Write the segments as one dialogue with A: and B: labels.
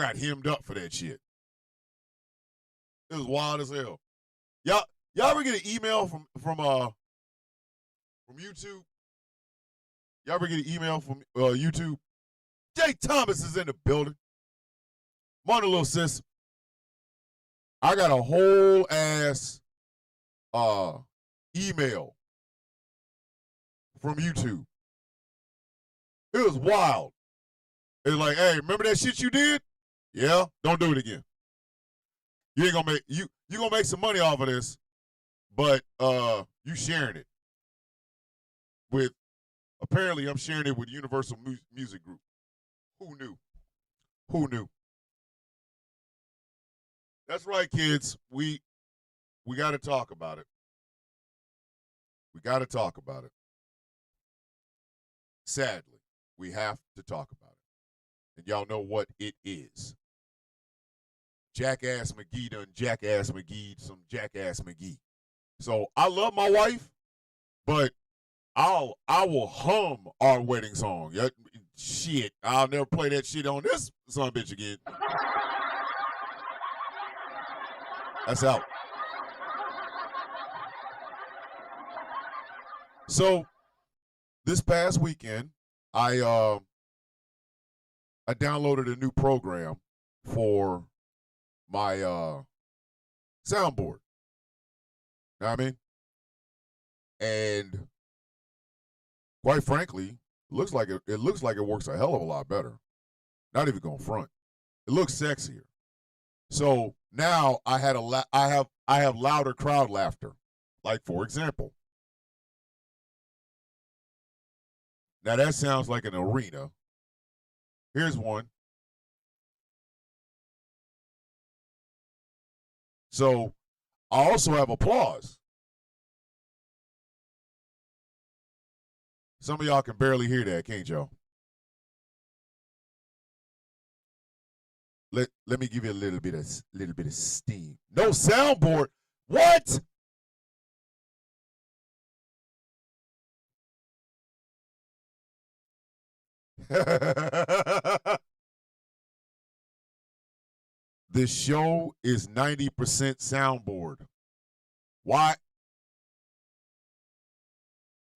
A: got hemmed up for that shit. It was wild as hell. Y'all ever get an email from YouTube? Y'all ever get an email from YouTube? Jay Thomas is in the building. Morning, little sis. I got a whole ass email from YouTube. It was wild. It's like, hey, remember that shit you did? Yeah, don't do it again. You ain't gonna make you gonna make some money off of this, but you sharing it with, apparently I'm sharing it with Universal Music Group. Who knew? Who knew? That's right, kids. We got to talk about it. We got to talk about it. Sadly, we have to talk about it. And y'all know what it is. Jackass McGee done Jackass McGee some Jackass McGee. So I love my wife, but I will hum our wedding song. Shit, I'll never play that shit on this son of a bitch again. That's out. So this past weekend, I downloaded a new program for my soundboard. You know what I mean? And quite frankly, it looks like it works a hell of a lot better. Not even going front. It looks sexier. So now I have louder crowd laughter. Like, for example, now that sounds like an arena. Here's one. So I also have applause. Some of y'all can barely hear that, can't y'all? Let me give you a little bit of steam. No soundboard. What? The show is 90% soundboard. Why?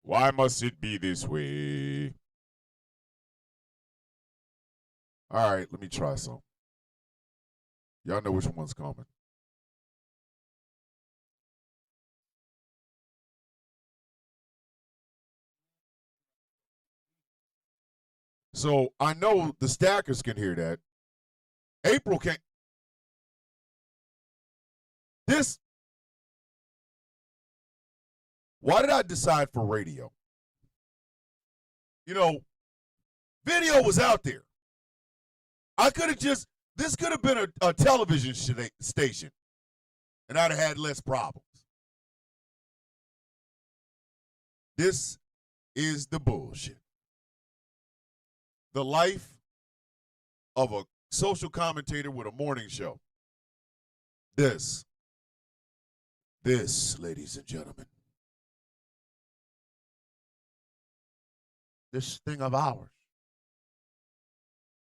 A: Why must it be this way? All right, let me try some. Y'all know which one's coming. So I know the stackers can hear that. April can't. This. Why did I decide for radio? You know, video was out there. I could have just, this could have been a television station, and I'd have had less problems. This is the bullshit. The life of a social commentator with a morning show. This, ladies and gentlemen, this thing of ours.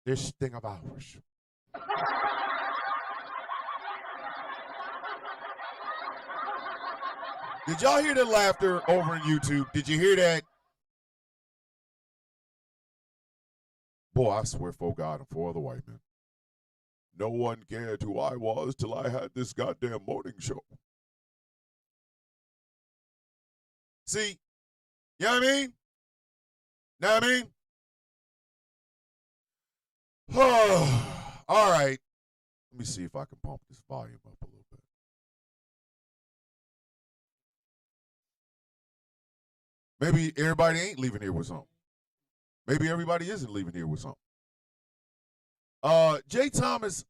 A: This thing of ours. Did y'all hear the laughter over in YouTube? Did you hear that? Boy, I swear for God and for the white men. No one cared who I was till I had this goddamn morning show. See? You know what I mean? Know what I mean? All right. Let me see if I can pump this volume up a little bit. Maybe everybody ain't leaving here with something. Maybe everybody isn't leaving here with something. Jay Thomas,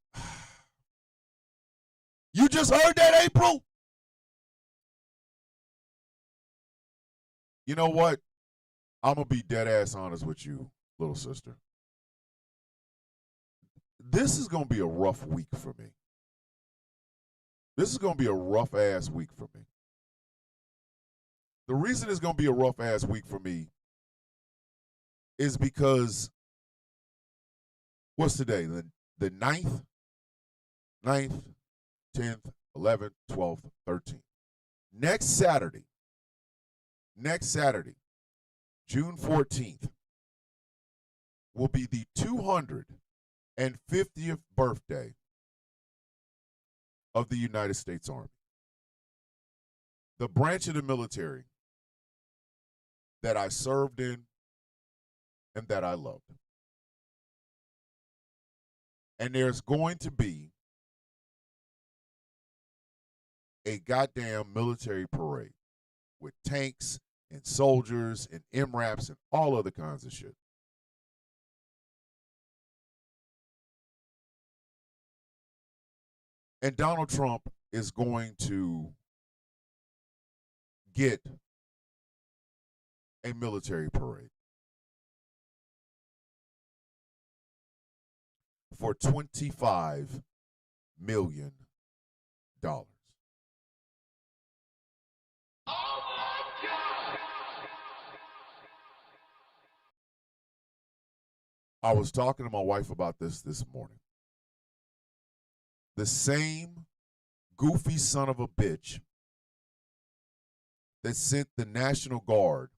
A: you just heard that, April? You know what? I'm going to be dead ass honest with you, little sister. This is going to be a rough week for me. This is going to be a rough ass week for me. The reason it's going to be a rough ass week for me is because, what's today? the 9th, 10th, 11th, 12th, 13th. Next Saturday, June 14th, will be the 250th birthday of the United States Army. The branch of the military that I served in and that I loved. And there's going to be a goddamn military parade with tanks and soldiers and MRAPs and all other kinds of shit. And Donald Trump is going to get a military parade for $25 million. I was talking to my wife about this morning. The same goofy son of a bitch that sent the National Guard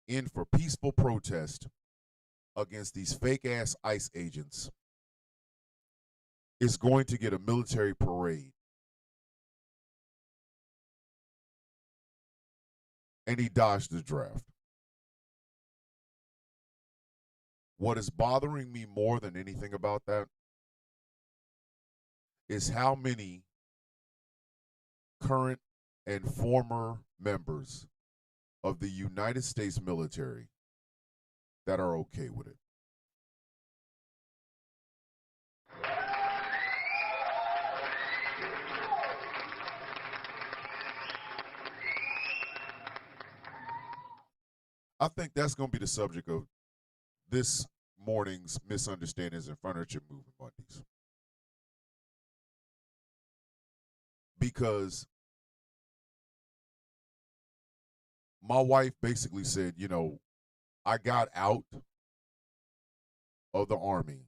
A: in for peaceful protest against these fake-ass ICE agents is going to get a military parade. And he dodged the draft. What is bothering me more than anything about that is how many current and former members of the United States military that are okay with it. I think that's going to be the subject of this morning's Misunderstandings and Furniture Moving Mondays. Because my wife basically said, you know, I got out of the Army.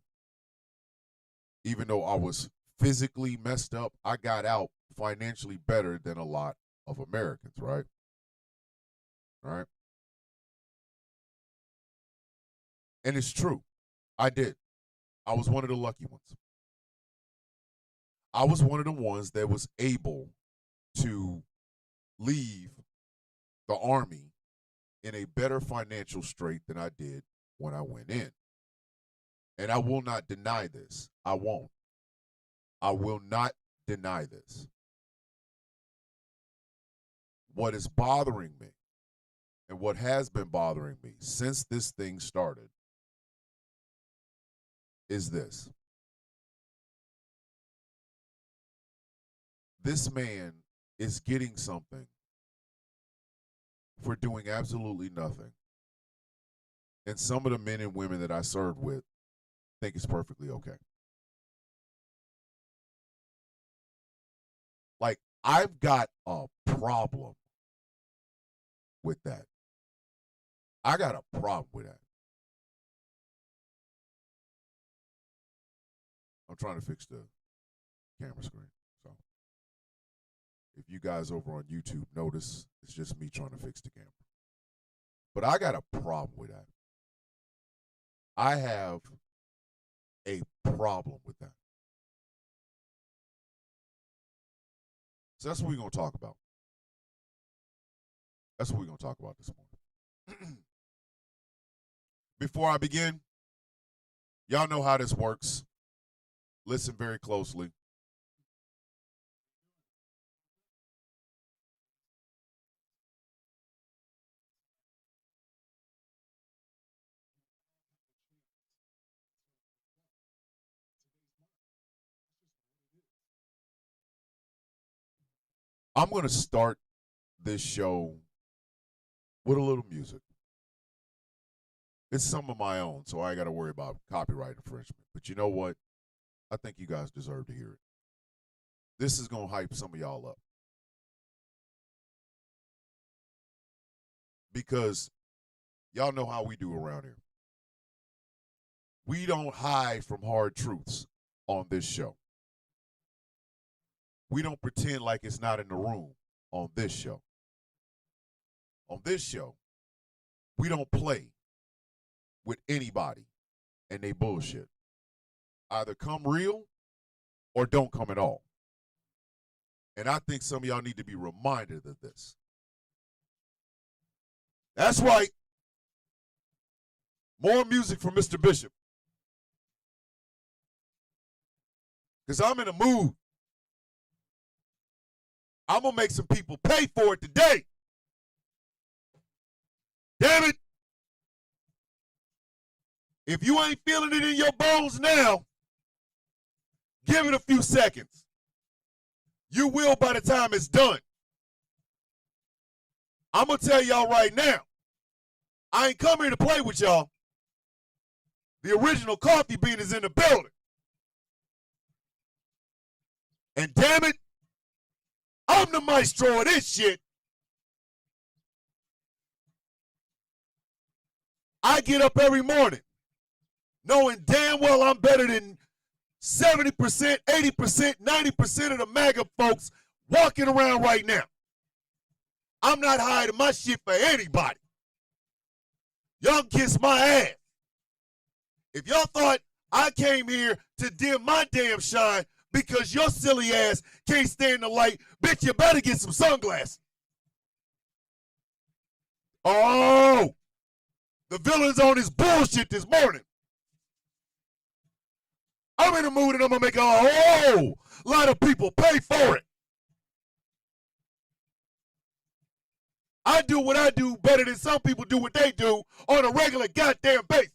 A: Even though I was physically messed up, I got out financially better than a lot of Americans, right? Right? And it's true. I did. I was one of the lucky ones. I was one of the ones that was able to leave the Army in a better financial strait than I did when I went in. And I will not deny this. I won't. I will not deny this. What is bothering me and what has been bothering me since this thing started is this. This man is getting something for doing absolutely nothing. And some of the men and women that I served with think it's perfectly okay. Like, I've got a problem with that. I got a problem with that. I'm trying to fix the camera screen. So if you guys over on YouTube notice, it's just me trying to fix the camera. But I got a problem with that. I have a problem with that. So that's what we're going to talk about. That's what we're going to talk about this morning. Before I begin, y'all know how this works. Listen very closely. I'm going to start this show with a little music. It's some of my own, so I got to worry about copyright infringement. But you know what? I think you guys deserve to hear it. This is going to hype some of y'all up. Because y'all know how we do around here. We don't hide from hard truths on this show. We don't pretend like it's not in the room on this show. On this show, we don't play with anybody and they bullshit. Either come real or don't come at all. And I think some of y'all need to be reminded of this. That's right. More music from Mr. Bishop. Because I'm in a mood. I'm going to make some people pay for it today. Damn it. If you ain't feeling it in your bones now, give it a few seconds. You will by the time it's done. I'm going to tell y'all right now, I ain't come here to play with y'all. The original Coffee Bean is in the building. And damn it, I'm the maestro of this shit. I get up every morning knowing damn well I'm better than 70%, 80%, 90% of the MAGA folks walking around right now. I'm not hiding my shit for anybody. Y'all kiss my ass. If y'all thought I came here to dim my damn shine because your silly ass can't stand the light, bitch, you better get some sunglasses. Oh, the villain's on his bullshit this morning. I'm in the mood and I'm going to make a whole lot of people pay for it. I do what I do better than some people do what they do on a regular goddamn basis.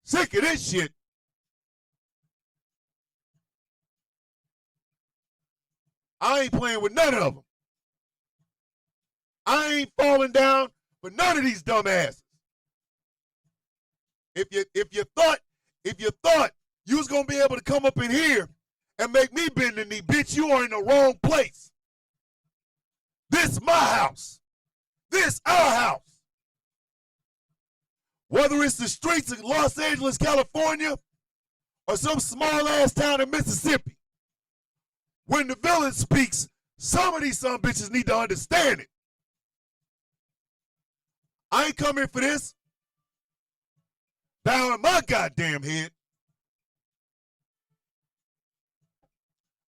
A: Sick of this shit. I ain't playing with none of them. I ain't falling down for none of these dumbasses. If you thought you was gonna be able to come up in here and make me bend the knee, bitch, you are in the wrong place. This my house. This our house. Whether it's the streets of Los Angeles, California, or some small ass town in Mississippi, when the villain speaks, some of these son bitches need to understand it. I ain't come here for this. Bowing my goddamn head.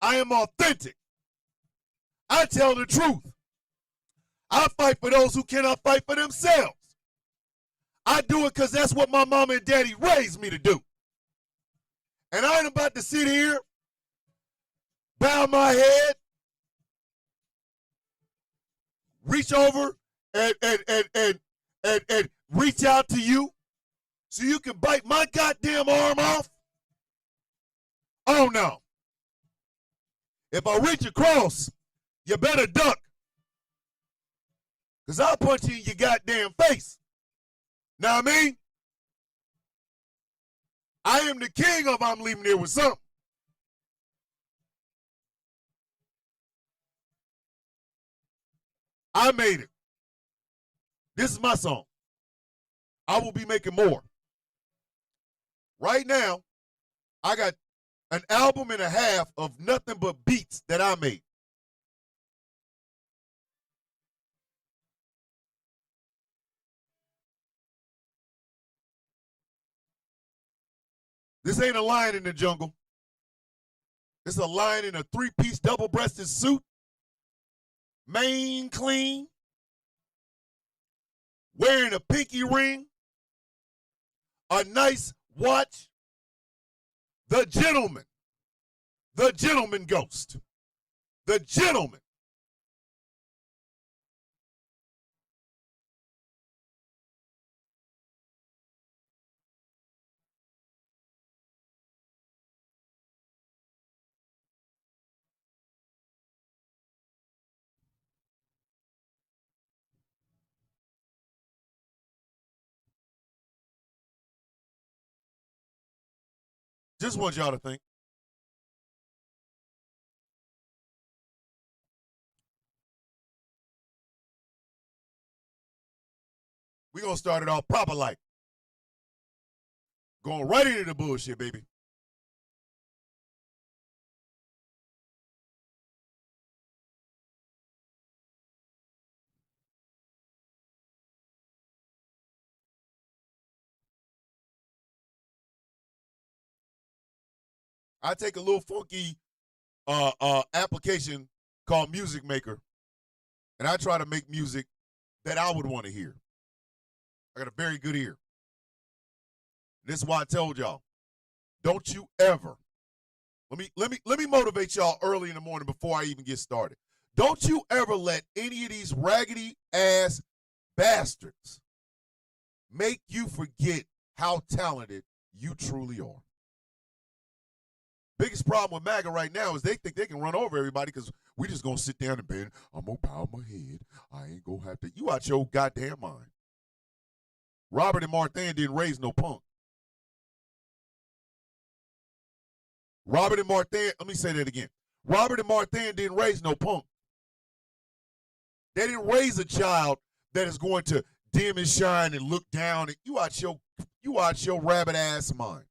A: I am authentic. I tell the truth. I fight for those who cannot fight for themselves. I do it because that's what my mama and daddy raised me to do. And I ain't about to sit here, bow my head, reach over and reach out to you so you can bite my goddamn arm off. Oh no. If I reach across, you better duck. Because I'll punch you in your goddamn face. Know what I mean? I am the king of I'm leaving here with something. I made it. This is my song. I will be making more. Right now, I got an album and a half of nothing but beats that I made. This ain't a lion in the jungle. This is a lion in a three-piece double-breasted suit, mane clean, wearing a pinky ring, a nice watch. The gentleman ghost, the gentleman. Just want y'all to think. We're going to start it off proper like. Going right into the bullshit, baby. I take a little funky application called Music Maker, and I try to make music that I would want to hear. I got a very good ear. This is why I told y'all, don't you ever, let me motivate y'all early in the morning before I even get started. Don't you ever let any of these raggedy ass bastards make you forget how talented you truly are. Biggest problem with MAGA right now is they think they can run over everybody because we just gonna sit down in bed. I'm gonna bow my head. I ain't gonna have to. You out your goddamn mind. Robert and Martin didn't raise no punk. Robert and Martin, let me say that again. Robert and Martin didn't raise no punk. They didn't raise a child that is going to dim and shine and look down. And you out your rabbit ass mind.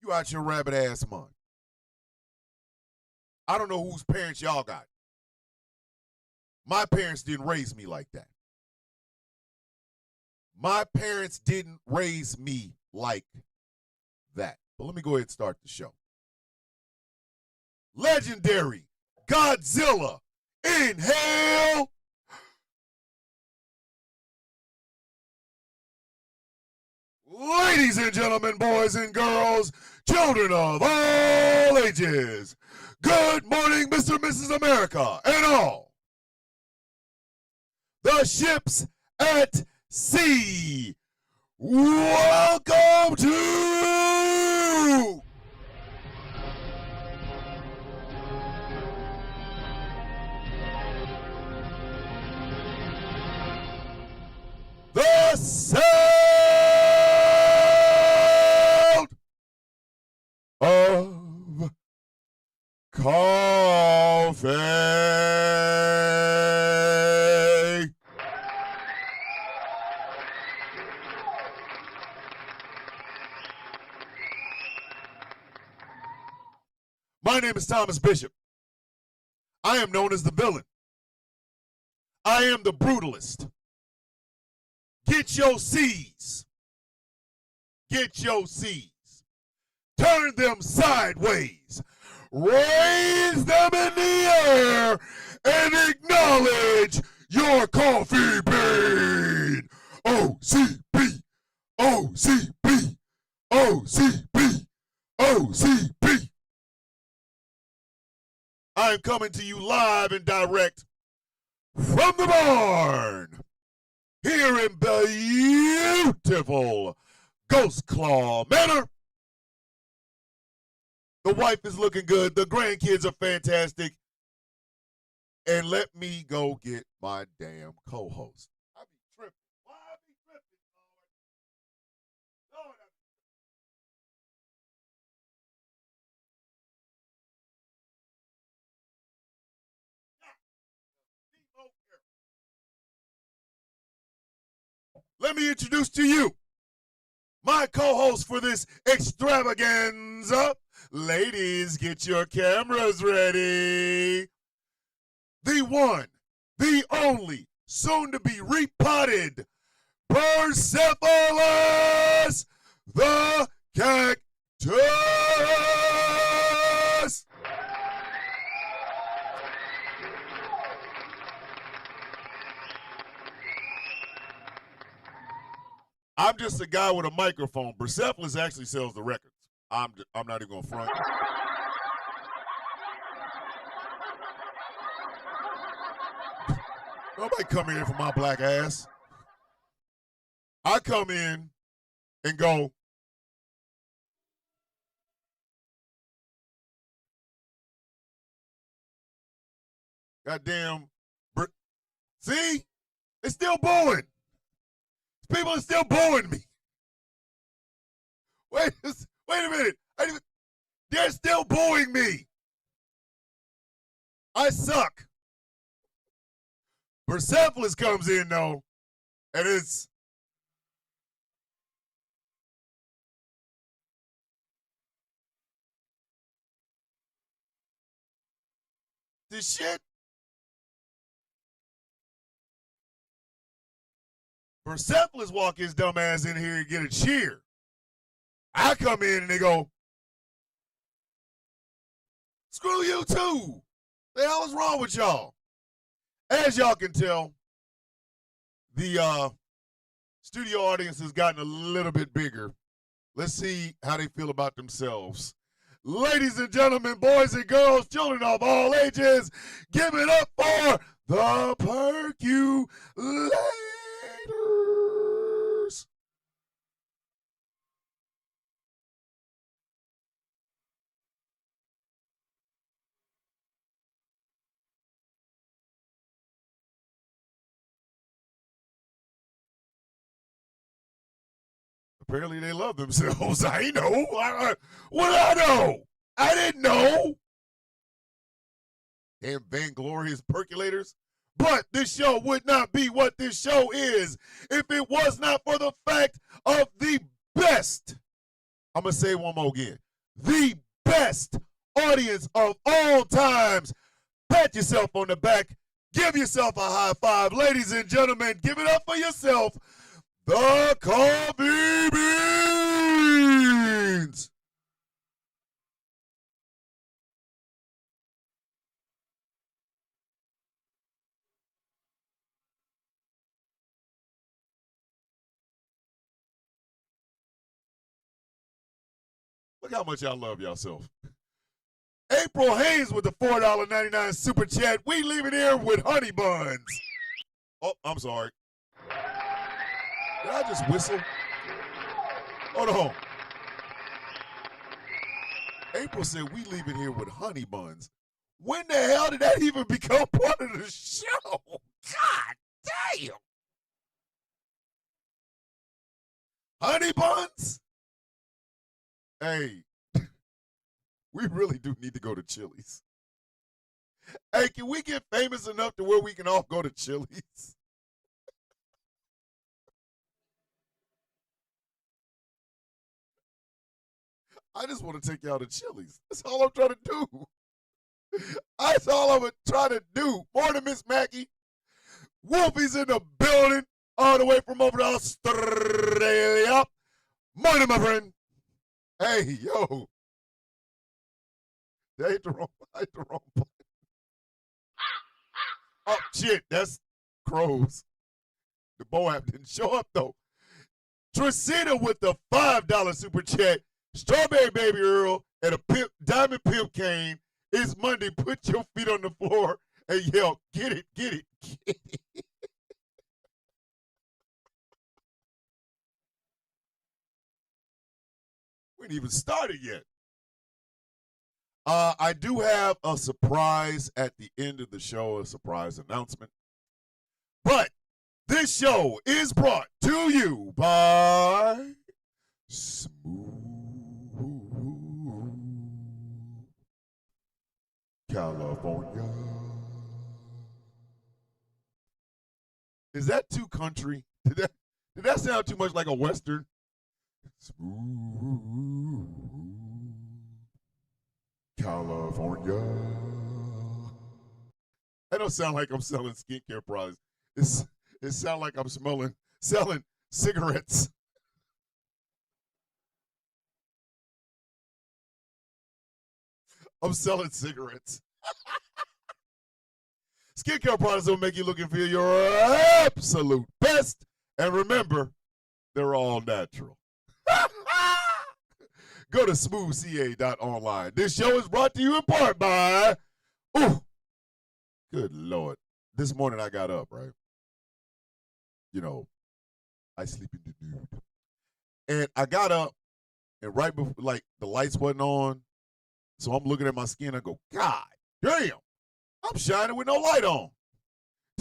A: You out your rabbit ass mind. I don't know whose parents y'all got. My parents didn't raise me like that. My parents didn't raise me like that. But let me go ahead and start the show. Legendary Godzilla in hell. Ladies and gentlemen, boys and girls, children of all ages, good morning, Mr. and Mrs. America, and all. The ships at sea, welcome to the sound of coffee. My name is Thomas Bishop. I am known as the villain. I am the brutalist. Get your C's. Get your C's. Turn them sideways. Raise them in the air and acknowledge your coffee bean. OCB, OCB, OCB, OCB. I am coming to you live and direct from the barn here in beautiful Ghost Claw Manor. The wife is looking good. The grandkids are fantastic. And let me go get my damn co-host. I be tripping. Why I be tripping, Lord? Lord, let me introduce to you my co-host for this extravaganza. Ladies, get your cameras ready. The one, the only, soon to be repotted, Persepolis the Cactus. I'm just a guy with a microphone. Persepolis actually sells the records. I'm not even gonna front. Nobody come in for my black ass. I come in and go, goddamn, see? It's still booing. People are still booing me. Wait a minute. They're still booing me. I suck. Persepolis comes in, though, And it's this shit. Persepolis walk his dumb ass in here and get a cheer. I come in and they go, screw you too. The hell is wrong with y'all? As y'all can tell, the studio audience has gotten a little bit bigger. Let's see how they feel about themselves. Ladies and gentlemen, boys and girls, children of all ages, give it up for the Perculators. Apparently they love themselves. I know. What I know? I didn't know. Damn vainglorious percolators. But this show would not be what this show is if it was not for the fact of the best. I'm going to say it one more again. The best audience of all times. Pat yourself on the back. Give yourself a high five. Ladies and gentlemen, give it up for yourself. The Coffee Beans. Look how much y'all love yourself. April Hayes with the $4.99 super chat. We leaving here with honey buns. Oh, I'm sorry. Did I just whistle? Hold on. April said we leaving here with honey buns. When the hell did that even become part of the show? God damn. Honey buns? Hey, we really do need to go to Chili's. Hey, can we get famous enough to where we can all go to Chili's? I just want to take y'all to Chili's. That's all I'm trying to do. That's all I'm trying to do. Morning, Miss Mackey. Wolfie's in the building, all the way from over to Australia. Morning, my friend. Hey, yo. That ain't the wrong button. Oh, shit. That's crows. The Boab didn't show up, though. Tracina with the $5 super chat. Strawberry Baby Earl and a Diamond Pimp Cane. It's Monday. Put your feet on the floor and yell, get it, get it, get it. We ain't even started yet. I do have a surprise at the end of the show, a surprise announcement. But this show is brought to you by Smooth California. Is that too country? Did that sound too much like a Western? Smooth California. That don't sound like I'm selling skincare products. It sounds like I'm selling cigarettes. I'm selling cigarettes. Skincare products will make you look and feel your absolute best. And remember, they're all natural. Go to smoothca.online. This show is brought to you in part by, good Lord. This morning I got up, right? You know, I sleep in the nude. And I got up, and right before, like, the lights wasn't on, so I'm looking at my skin. I go, God damn, I'm shining with no light on.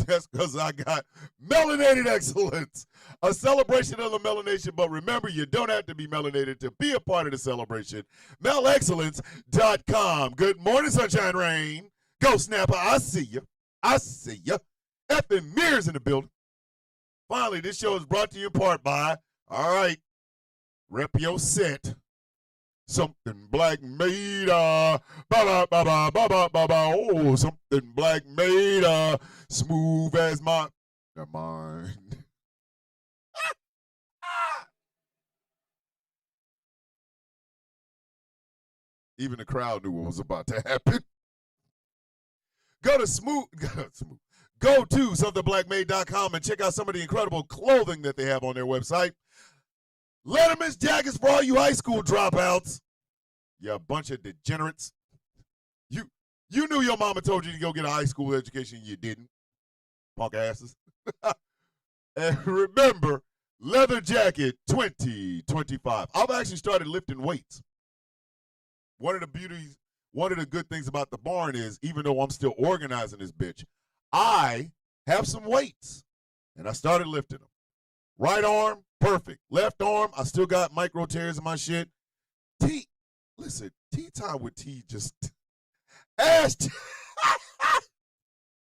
A: That's because I got Melanated Excellence, a celebration of the melanation. But remember, you don't have to be melanated to be a part of the celebration. MELExcellence.com. Good morning, Sunshine Rain. Go Snapper, I see you. I see you. Effing Mirrors in the building. Finally, this show is brought to you in part by, all right, rep your set. Something black made, ba ba ba ba ba ba ba ba. Oh, something black made, smooth as my. Never mind. Even the crowd knew what was about to happen. Go to somethingblackmade.com and check out some of the incredible clothing that they have on their website. Letterman's jackets for all you high school dropouts. You a bunch of degenerates. You knew your mama told you to go get a high school education, you didn't. Punk asses. And remember, Leather Jacket 2025. I've actually started lifting weights. One of the good things about the barn is, even though I'm still organizing this bitch, I have some weights. And I started lifting them. Right arm, perfect. Left arm, I still got micro tears in my shit. Listen, tea time with T just ass.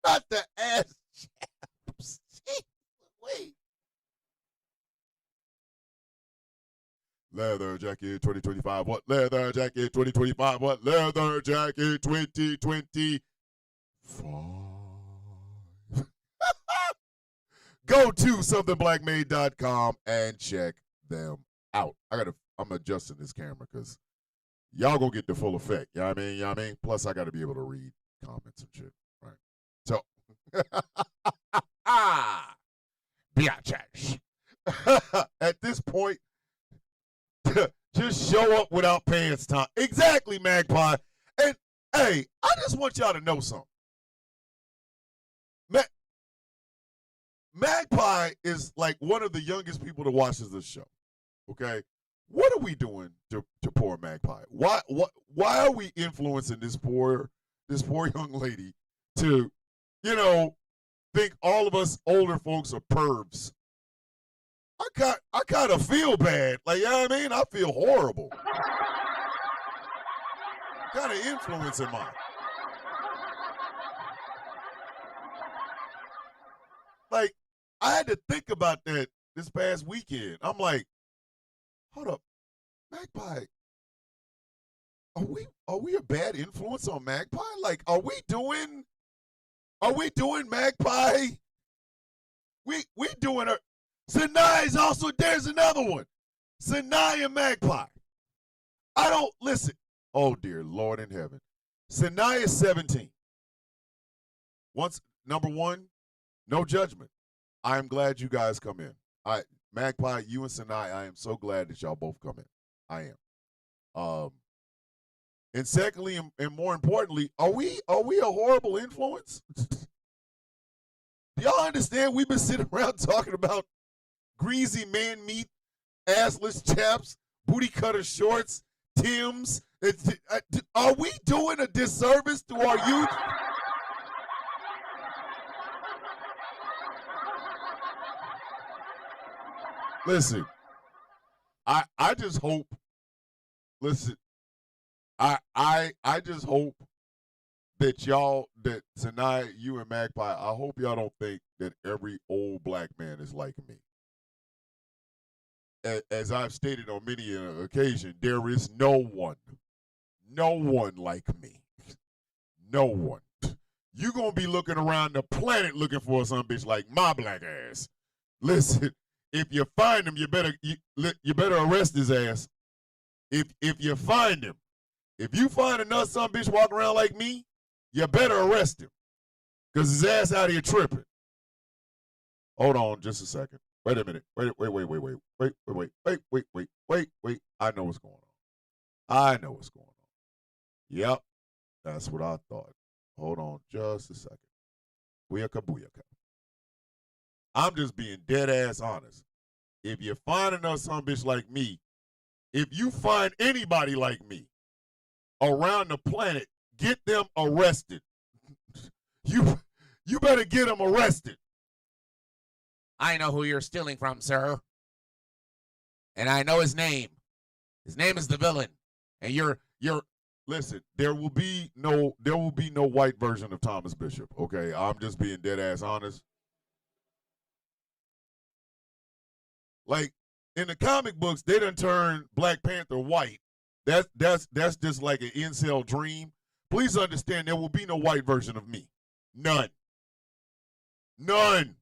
A: Not the ass chaps. Wait. Leather Jacket 2025. What? Leather Jacket 2025. What? Leather Jacket 2025. Go to somethingblackmade.com and check them out. I'm adjusting this camera because y'all gonna get the full effect. You know what I mean? You know what I mean? Plus, I got to be able to read comments and shit. Right. So, biatch. At this point, just show up without pants time. Exactly, Magpie. And hey, I just want y'all to know something. Magpie is like one of the youngest people that watches this show. Okay, what are we doing to poor Magpie? Why are we influencing this poor young lady to, think all of us older folks are pervs? I kind of feel bad. Like, you know what I mean? I feel horrible. Kind of influencing mine. Like, I had to think about that this past weekend. I'm like, hold up, Magpie. Are we a bad influence on Magpie? Like, are we doing Magpie? We doing her. Sanaa is also, there's another one. Sanaa and Magpie. I don't listen. Oh dear Lord in heaven. Sanaa is 17. Number one, no judgment. I am glad you guys come in. Magpie, you and Sanaa, I am so glad that y'all both come in. I am. And secondly, and more importantly, are we a horrible influence? Do y'all understand? We've been sitting around talking about greasy man meat, assless chaps, booty cutter shorts, Timbs. Are we doing a disservice to our youth? Listen, I just hope. Listen, I just hope that tonight, you and Magpie, I hope y'all don't think that every old black man is like me. As I've stated on many an occasion, there is no one like me. No one. You gonna be looking around the planet looking for some bitch like my black ass. Listen, if you find him, you better arrest his ass. If you find him, if you find another some bitch walking around like me, you better arrest him, cause his ass out here tripping. Hold on, just a second. Wait a minute. Wait. I know what's going on. Yep, that's what I thought. Hold on, just a second. Booyaka. I'm just being dead ass honest. If you find another some bitch like me, if you find anybody like me around the planet, get them arrested. You better get them arrested.
B: I know who you're stealing from, sir. And I know his name. His name is the villain. And you're
A: listen, there will be no white version of Thomas Bishop, okay? I'm just being dead ass honest. Like in the comic books, they done turn Black Panther white. That's just like an incel dream. Please understand there will be no white version of me. None. None.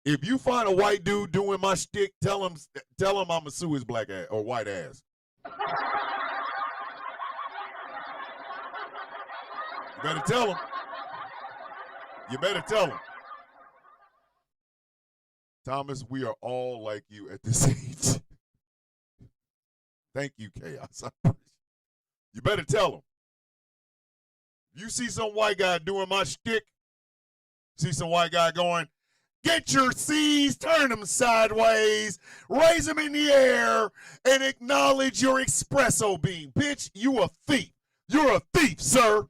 A: If you find a white dude doing my shtick, tell him I'ma sue his black ass or white ass. You better tell him. You better tell him. Thomas, we are all like you at this age. Thank you, Chaos. You better tell him. You see some white guy doing my shtick, see some white guy going, get your C's, turn them sideways, raise them in the air, and acknowledge your espresso bean. Bitch, you a thief. You're a thief, sir.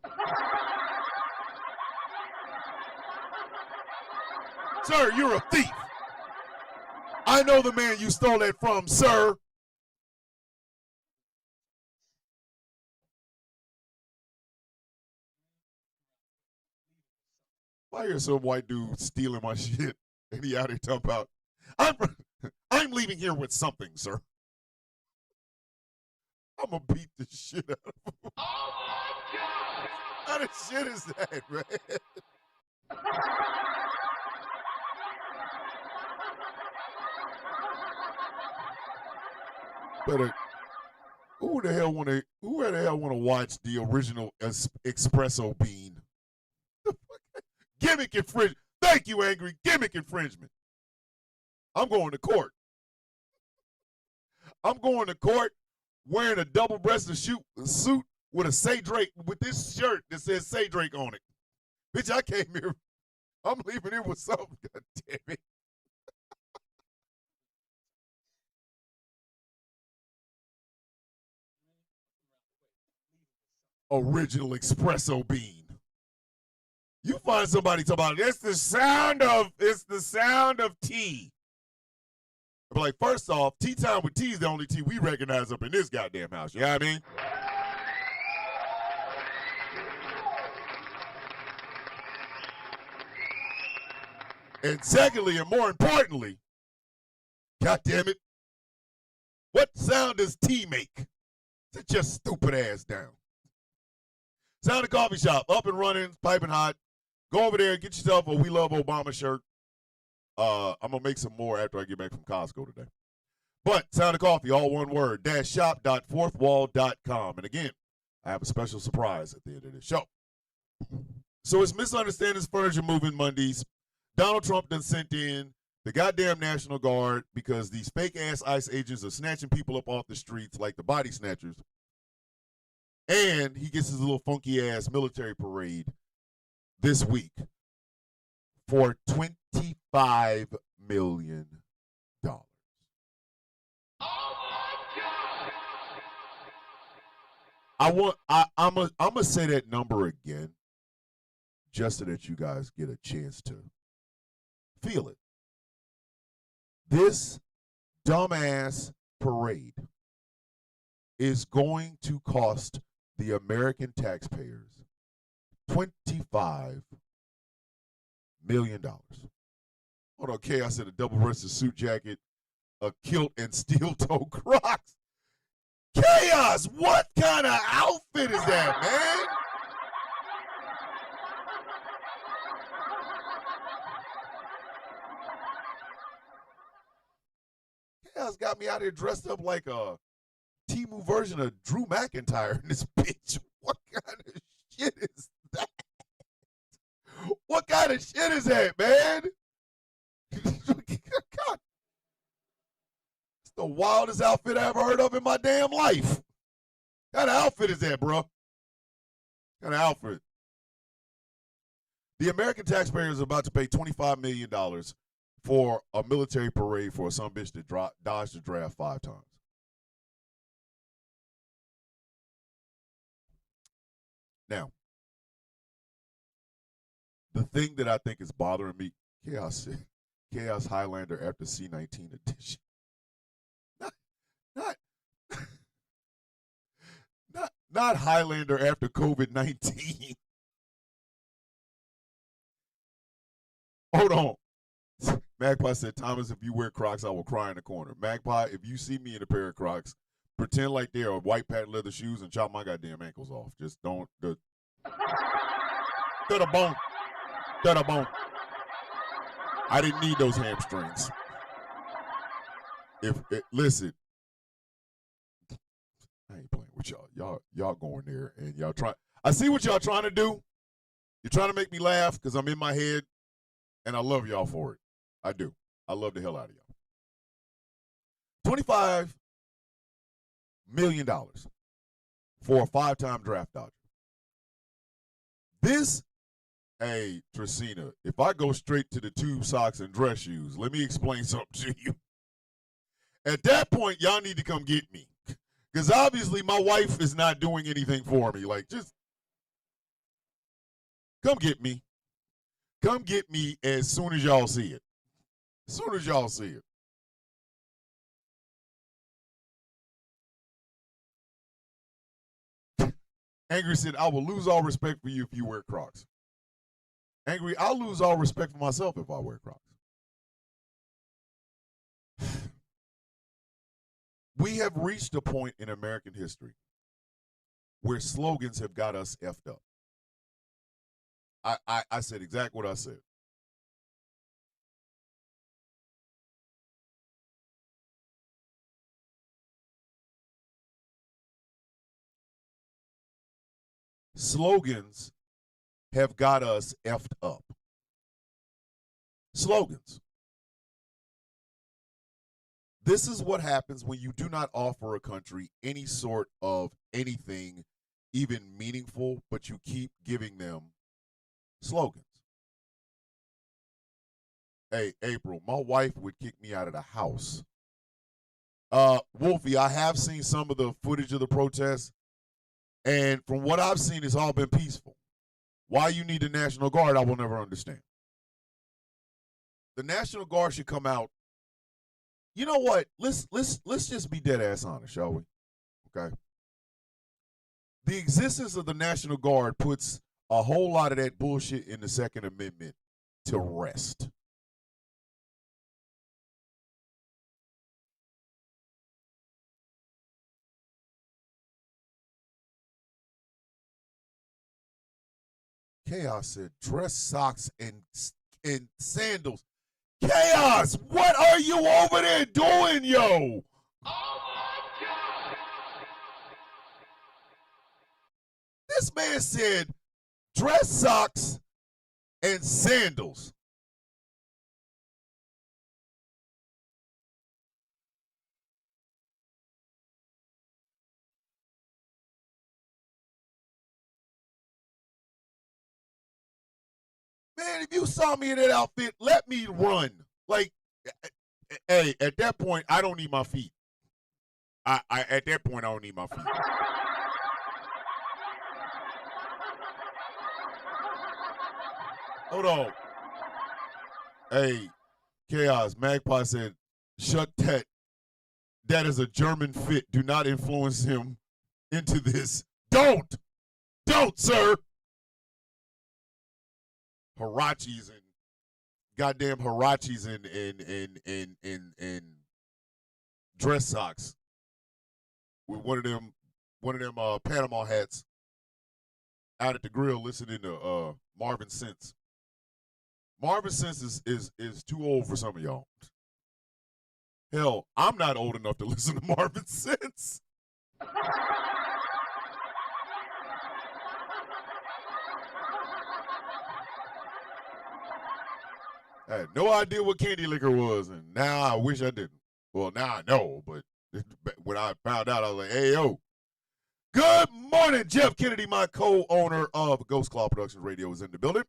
A: Sir, you're a thief. I know the man you stole that from, sir. I hear some white dude stealing my shit, and he out here talking about, I'm leaving here with something, sir. I'm gonna beat the shit out of him. Oh my God! How the shit is that, man? But who the hell wanna watch the original espresso bean? Gimmick infringement. Thank you, Angry. Gimmick infringement. I'm going to court. I'm going to court wearing a double-breasted suit with a Say Drake, with this shirt that says Say Drake on it. Bitch, I came here. I'm leaving here with something. God damn it. Original espresso bean. You find somebody talking about it's the sound of tea. But like, first off, tea time with tea is the only tea we recognize up in this goddamn house. You know what I mean? And secondly, and more importantly, God damn it, what sound does tea make? Sit your stupid ass down. Sound of Coffee Shop, up and running, piping hot. Go over there, get yourself a We Love Obama shirt. I'm going to make some more after I get back from Costco today. But Sound of Coffee, all one word, shop.fourthwall.com. And again, I have a special surprise at the end of this show. So it's Misunderstandings Furniture Moving Mondays. Donald Trump done sent in the goddamn National Guard because these fake-ass ICE agents are snatching people up off the streets like the body snatchers. And he gets his little funky-ass military parade this week for $25 million. Oh my God! I'm gonna say that number again, just so that you guys get a chance to feel it. This dumbass parade is going to cost the American taxpayers $25 million. Hold on, Chaos in a double-breasted suit jacket, a kilt, and steel-toe Crocs. Chaos, what kind of outfit is that, man? Chaos got me out here dressed up like a Temu version of Drew McIntyre in this bitch. What kind of shit is that? What kind of shit is that, man? God. It's the wildest outfit I ever heard of in my damn life. What kind of outfit is that, bro? What kind of outfit? The American taxpayer is about to pay $25 million for a military parade for some bitch that dodged the draft 5 times. Now, the thing that I think is bothering me, Chaos Highlander after C19 edition. Not Highlander after COVID-19. Hold on. Magpie said, Thomas, if you wear Crocs, I will cry in the corner. Magpie, if you see me in a pair of Crocs, pretend like they are white patent leather shoes and chop my goddamn ankles off. Just don't. Cut a bone. Cut a bone. I didn't need those hamstrings. Listen, I ain't playing with y'all. Y'all going there and y'all try. I see what y'all trying to do. You're trying to make me laugh because I'm in my head, and I love y'all for it. I do. I love the hell out of y'all. $25 million for a 5-time draft dodger. This, hey, Tracina, if I go straight to the tube socks and dress shoes, let me explain something to you. At that point, y'all need to come get me. Because obviously my wife is not doing anything for me. Like, just come get me. Come get me as soon as y'all see it. As soon as y'all see it. Angry said, I will lose all respect for you if you wear Crocs. Angry, I'll lose all respect for myself if I wear Crocs. We have reached a point in American history where slogans have got us effed up. I said exactly what I said. Slogans have got us effed up. Slogans. This is what happens when you do not offer a country any sort of anything, even meaningful, but you keep giving them slogans. Hey, April, my wife would kick me out of the house. Wolfie, I have seen some of the footage of the protests, and from what I've seen, it's all been peaceful. Why you need the National Guard, I will never understand. The National Guard should come out. You know what? Let's just be dead ass honest, shall we? Okay. The existence of the National Guard puts a whole lot of that bullshit in the Second Amendment to rest. Chaos said, dress socks and sandals. Chaos, what are you over there doing, yo? This man said, dress socks and sandals. Man, if you saw me in that outfit, let me run. Like, hey, at that point, I don't need my feet. At that point, I don't need my feet. Hold on. Hey, Chaos, Magpie said, shut that. That is a German fit. Do not influence him into this. Don't, sir. Hirachis and goddamn Hirachis and dress socks with one of them Panama hats out at the grill listening to Marvin Sense. Marvin Sense is too old for some of y'all. Hell, I'm not old enough to listen to Marvin Sense. I had no idea what candy liquor was, and now I wish I didn't. Well, now I know, but when I found out, I was like, hey, yo. Good morning, Jeff Kennedy, my co-owner of Ghost Claw Productions Radio, is in the building.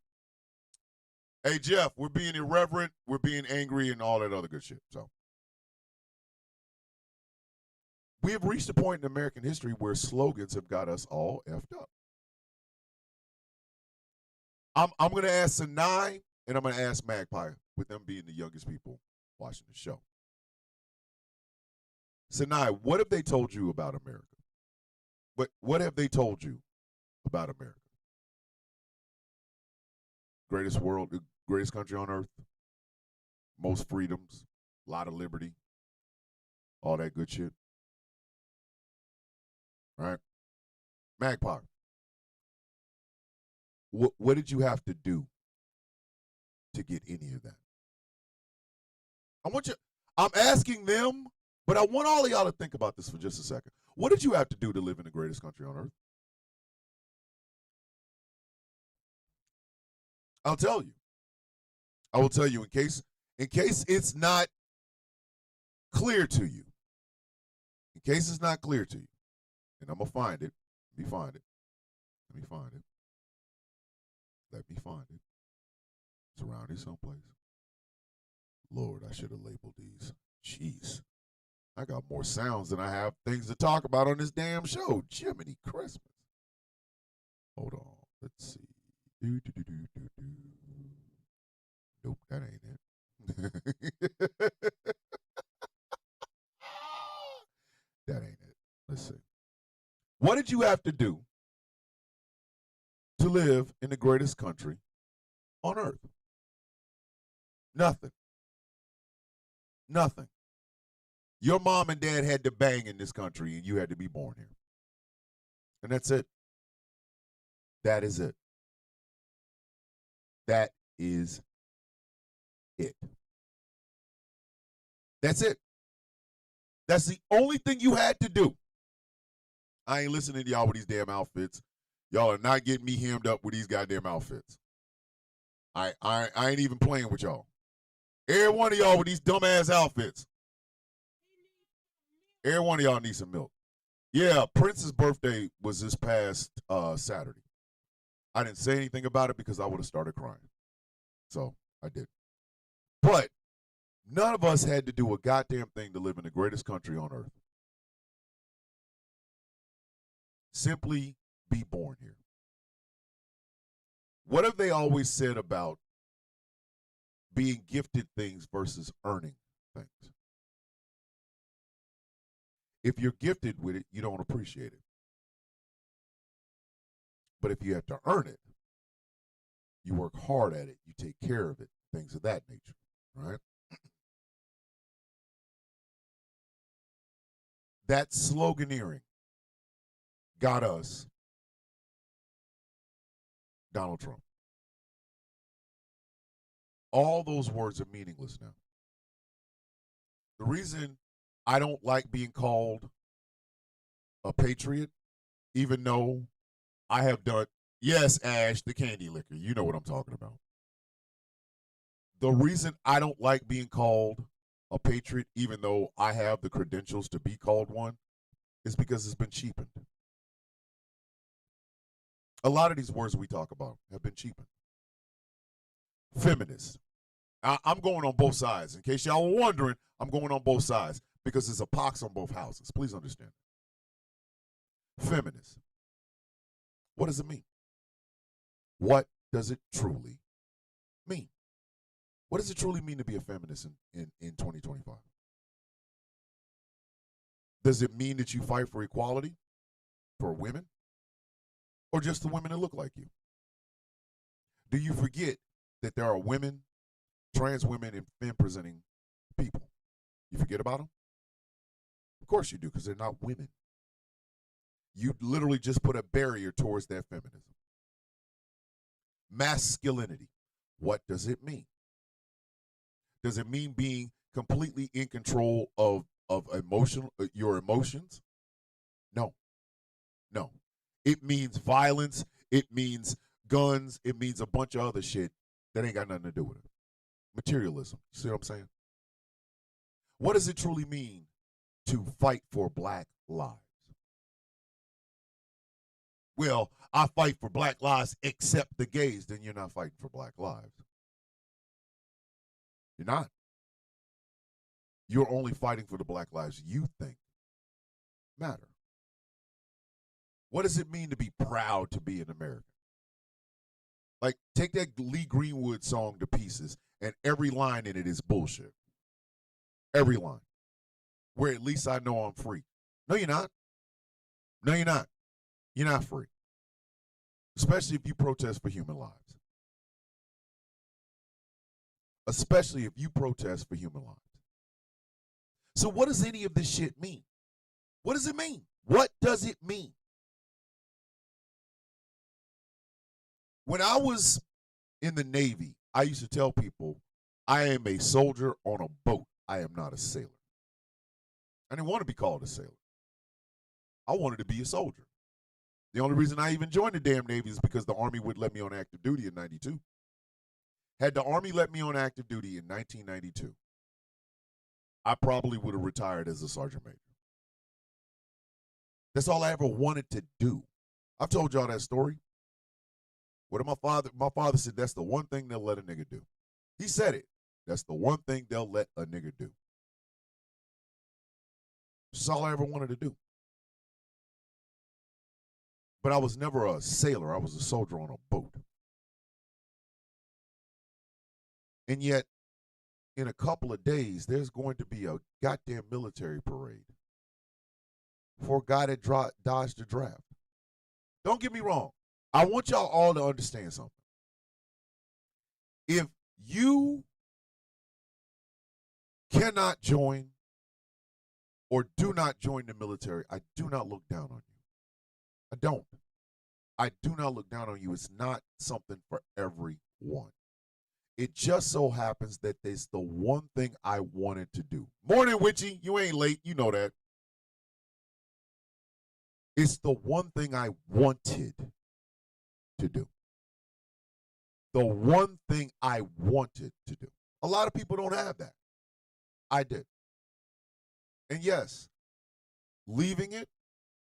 A: Hey, Jeff, we're being irreverent, we're being angry, and all that other good shit. So we have reached a point in American history where slogans have got us all effed up. I'm going to ask Sinai, and I'm going to ask Magpie, with them being the youngest people watching the show. Sinai, what have they told you about America? What have they told you about America? Greatest country on earth? most freedoms, a lot of liberty, all that good shit. Right? Magpie, what did you have to do to get any of that? I'm asking them, but I want all of y'all to think about this for just a second. What did you have to do to live in the greatest country on earth? I'll tell you. I will tell you in case it's not clear to you. In case it's not clear to you. And I'm going to find it. Let me find it. Let me find it. Let me find it. It's around here someplace. Lord, I should have labeled these. Jeez. I got more sounds than I have things to talk about on this damn show. Jiminy Christmas. Hold on. Let's see. Nope, that ain't it. That ain't it. Let's see. What did you have to do to live in the greatest country on earth? Nothing. Nothing. Your mom and dad had to bang in this country and you had to be born here. And that's it. That is it. That is it. That's it. That's the only thing you had to do. I ain't listening to y'all with these damn outfits. Y'all are not getting me hemmed up with these goddamn outfits. I ain't even playing with y'all. Every one of y'all with these dumbass outfits. Every one of y'all needs some milk. Yeah, Prince's birthday was this past Saturday. I didn't say anything about it because I would have started crying. So I did. But none of us had to do a goddamn thing to live in the greatest country on earth. Simply be born here. What have they always said about being gifted things versus earning things? If you're gifted with it, you don't appreciate it. But if you have to earn it, you work hard at it, you take care of it, things of that nature, right? That sloganeering got us Donald Trump. All those words are meaningless now. The reason I don't like being called a patriot, even though I have done, yes, Ash, the candy liquor, you know what I'm talking about. The reason I don't like being called a patriot, even though I have the credentials to be called one, is because it's been cheapened. A lot of these words we talk about have been cheapened. Feminist. I'm going on both sides. In case y'all were wondering, I'm going on both sides because there's a pox on both houses. Please understand. Feminist. What does it mean? What does it truly mean? What does it truly mean to be a feminist in 2025? Does it mean that you fight for equality for women? Or just the women that look like you? Do you forget that there are women, trans women, and femme-presenting people? You forget about them? Of course you do, because they're not women. You literally just put a barrier towards that feminism. Masculinity. What does it mean? Does it mean being completely in control of your emotions? No. No. It means violence. It means guns. It means a bunch of other shit that ain't got nothing to do with it. Materialism. You see what I'm saying? What does it truly mean to fight for black lives? Well, I fight for black lives except the gays. Then you're not fighting for black lives. You're not. You're only fighting for the black lives you think matter. What does it mean to be proud to be an American? Like, take that Lee Greenwood song to pieces, and every line in it is bullshit. Every line. Where at least I know I'm free. No, you're not. No, you're not. You're not free. Especially if you protest for human lives. especially if you protest for human lives. So what does any of this shit mean? What does it mean? What does it mean? When I was in the Navy, I used to tell people, I am a soldier on a boat. I am not a sailor. I didn't want to be called a sailor. I wanted to be a soldier. The only reason I even joined the damn Navy is because the Army would let me on active duty in 92. Had the Army let me on active duty in 1992, I probably would have retired as a sergeant major. That's all I ever wanted to do. I've told y'all that story. What did my father said, that's the one thing they'll let a nigga do. He said it. That's the one thing they'll let a nigga do. That's all I ever wanted to do. But I was never a sailor. I was a soldier on a boat. And yet, in a couple of days, there's going to be a goddamn military parade for a guy that dodged the draft. Don't get me wrong. I want y'all all to understand something. If you cannot join or do not join the military, I do not look down on you. I don't. I do not look down on you. It's not something for everyone. It just so happens that it's the one thing I wanted to do. Morning, Witchy. You ain't late. You know that. It's the one thing I wanted to do. The one thing I wanted to do. A lot of people don't have that. I did. And yes, leaving it,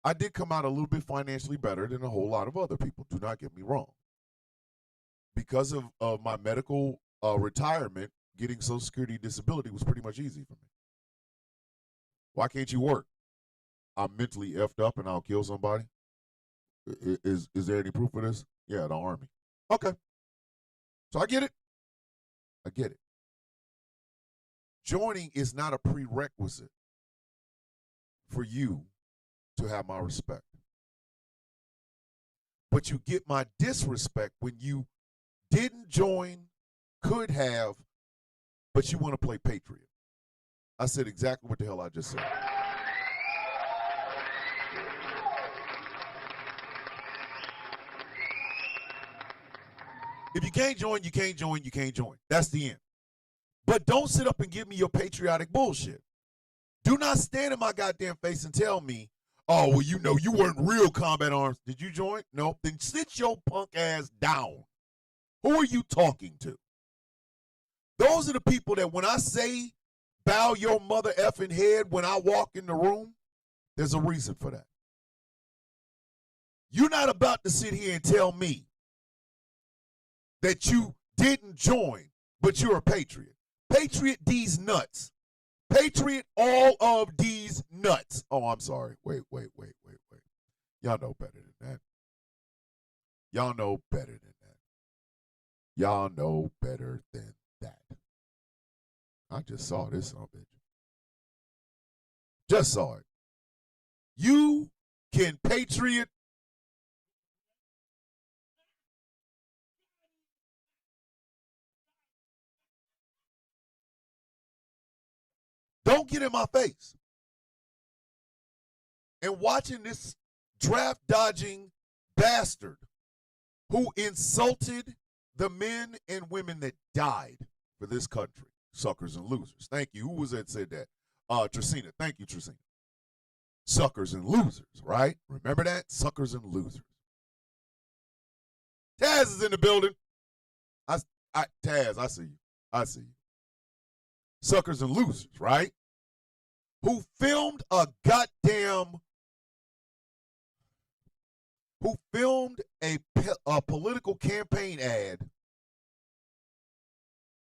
A: I did come out a little bit financially better than a whole lot of other people. Do not get me wrong. Because of my medical retirement, getting Social Security disability was pretty much easy for me. Why can't you work? I'm mentally effed up and I'll kill somebody. Is there any proof of this? Yeah, the Army. Okay. So I get it. I get it. Joining is not a prerequisite for you to have my respect. But you get my disrespect when you didn't join, could have, but you want to play Patriot. I said exactly what the hell I just said. If you can't join, you can't join, you can't join. That's the end. But don't sit up and give me your patriotic bullshit. Do not stand in my goddamn face and tell me, oh, well, you know, you weren't real combat arms. Did you join? No. Then sit your punk ass down. Who are you talking to? Those are the people that when I say bow your mother effing head when I walk in the room, there's a reason for that. You're not about to sit here and tell me that you didn't join, but you're a patriot. Patriot these nuts. Patriot all of these nuts. Oh, I'm sorry. Wait. Y'all know better than that. Y'all know better than that. Y'all know better than that. I just saw this on bitch. Just saw it. You can patriot. Don't get in my face. And watching this draft dodging bastard who insulted the men and women that died for this country. Suckers and losers. Thank you. Who was that said that? Tracina. Thank you, Tracina. Suckers and losers, right? Remember that? Suckers and losers. Taz is in the building. Taz, I see you. I see you. Suckers and losers, right? Who filmed a political campaign ad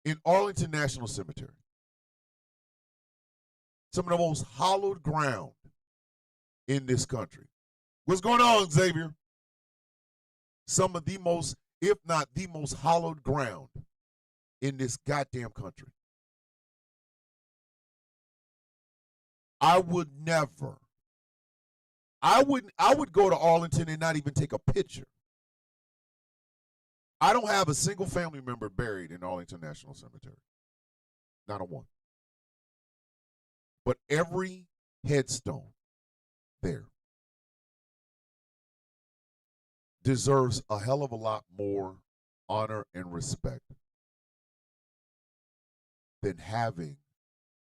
A: in Arlington National Cemetery. Some of the most hallowed ground in this country. What's going on, Xavier? Some of the most, if not the most hallowed ground in this goddamn country. I would never. I would go to Arlington and not even take a picture. I don't have a single family member buried in Arlington National Cemetery. Not a one. But every headstone there deserves a hell of a lot more honor and respect than having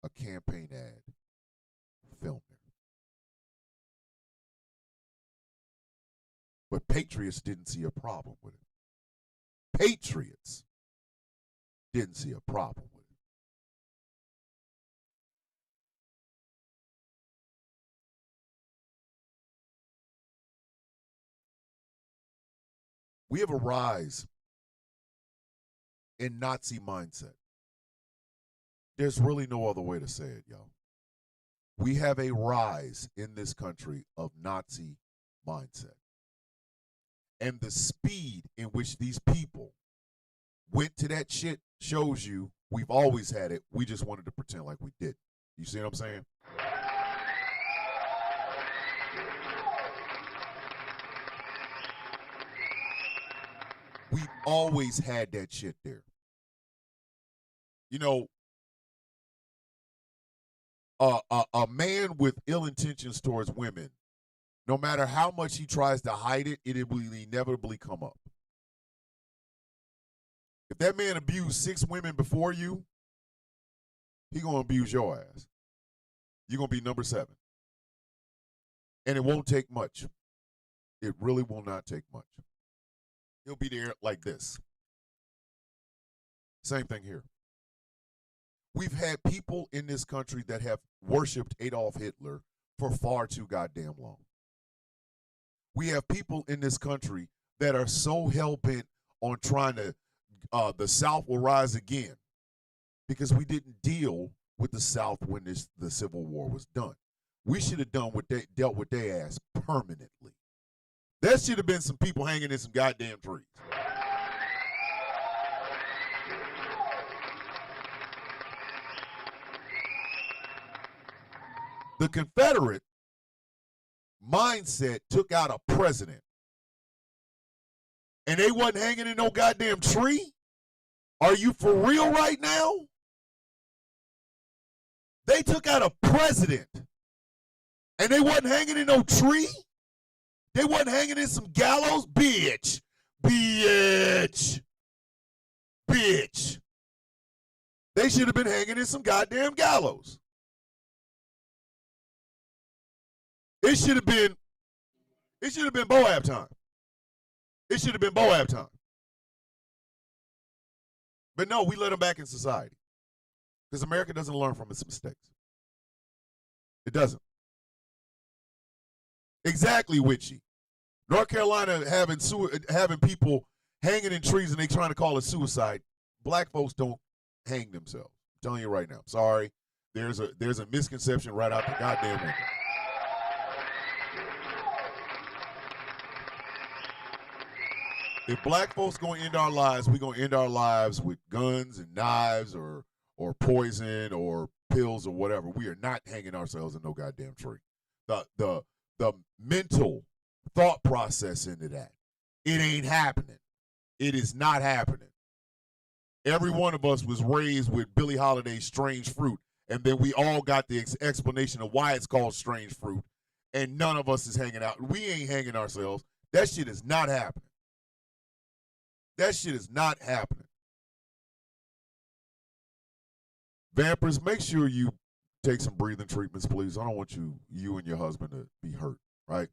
A: a campaign ad filmed there. But patriots didn't see a problem with it. Patriots didn't see a problem with it. We have a rise in Nazi mindset. There's really no other way to say it, y'all. We have a rise in this country of Nazi mindset. And the speed in which these people went to that shit shows you we've always had it. We just wanted to pretend like we did. You see what I'm saying? We've always had that shit there. You know, a man with ill intentions towards women, no matter how much he tries to hide it, it will inevitably come up. If that man abused 6 women before you, he gonna abuse your ass. You're gonna be number 7. And it won't take much. It really will not take much. He'll be there like this. Same thing here. We've had people in this country that have worshipped Adolf Hitler for far too goddamn long. We have people in this country that are so hell-bent on trying to, the South will rise again because we didn't deal with the South when the Civil War was done. We should have dealt with their ass permanently. There should have been some people hanging in some goddamn trees. The Confederate mindset took out a president. And they wasn't hanging in no goddamn tree? Are you for real right now? They took out a president. And they wasn't hanging in no tree? They wasn't hanging in some gallows? Bitch. Bitch. Bitch. They should have been hanging in some goddamn gallows. It should have been Moab time. It should have been Moab time. But no, we let them back in society. Because America doesn't learn from its mistakes. It doesn't. Exactly, Witchy. North Carolina having people hanging in trees and they trying to call it suicide. Black folks don't hang themselves. I'm telling you right now. Sorry. There's a misconception right out the goddamn window. If black folks gonna end our lives, we gonna end our lives with guns and knives or poison or pills or whatever. We are not hanging ourselves in no goddamn tree. The mental thought process into that. It ain't happening. It is not happening. Every one of us was raised with Billie Holiday's Strange Fruit, and then we all got the explanation of why it's called Strange Fruit, and none of us is hanging out. We ain't hanging ourselves. That shit is not happening. That shit is not happening. Vampers, make sure you take some breathing treatments, please. I don't want you and your husband to be hurt, right?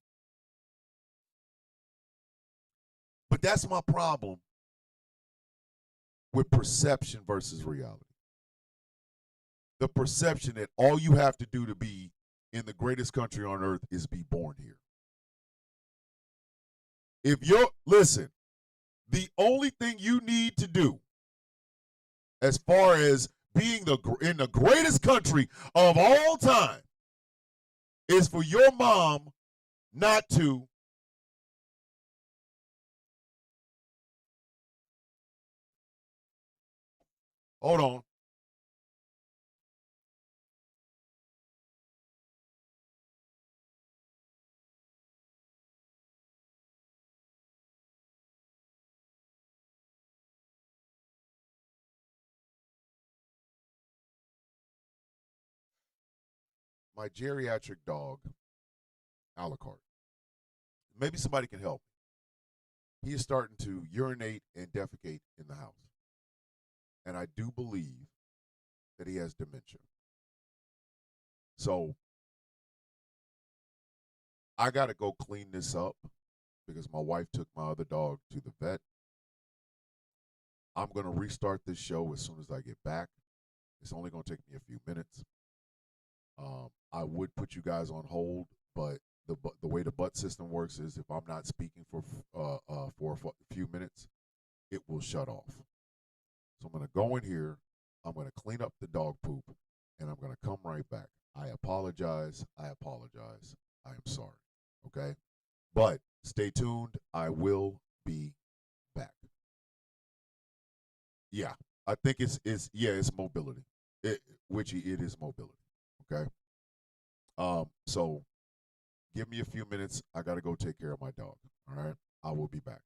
A: But that's my problem with perception versus reality. The perception that all you have to do to be in the greatest country on earth is be born here. Listen, the only thing you need to do as far as being in the greatest country of all time is for your mom not to hold on. my geriatric dog, Alucard. Maybe somebody can help. He is starting to urinate and defecate in the house. And I do believe that he has dementia. So I got to go clean this up because my wife took my other dog to the vet. I'm going to restart this show as soon as I get back. It's only going to take me a few minutes. I would put you guys on hold, but the way the butt system works is if I'm not speaking for a few minutes, it will shut off. So I'm going to go in here, I'm going to clean up the dog poop, and I'm going to come right back. I apologize. I am sorry. Okay? But stay tuned. I will be back. Yeah. I think it's mobility. It is mobility. Okay? So give me a few minutes. I got to go take care of my dog. All right? I will be back.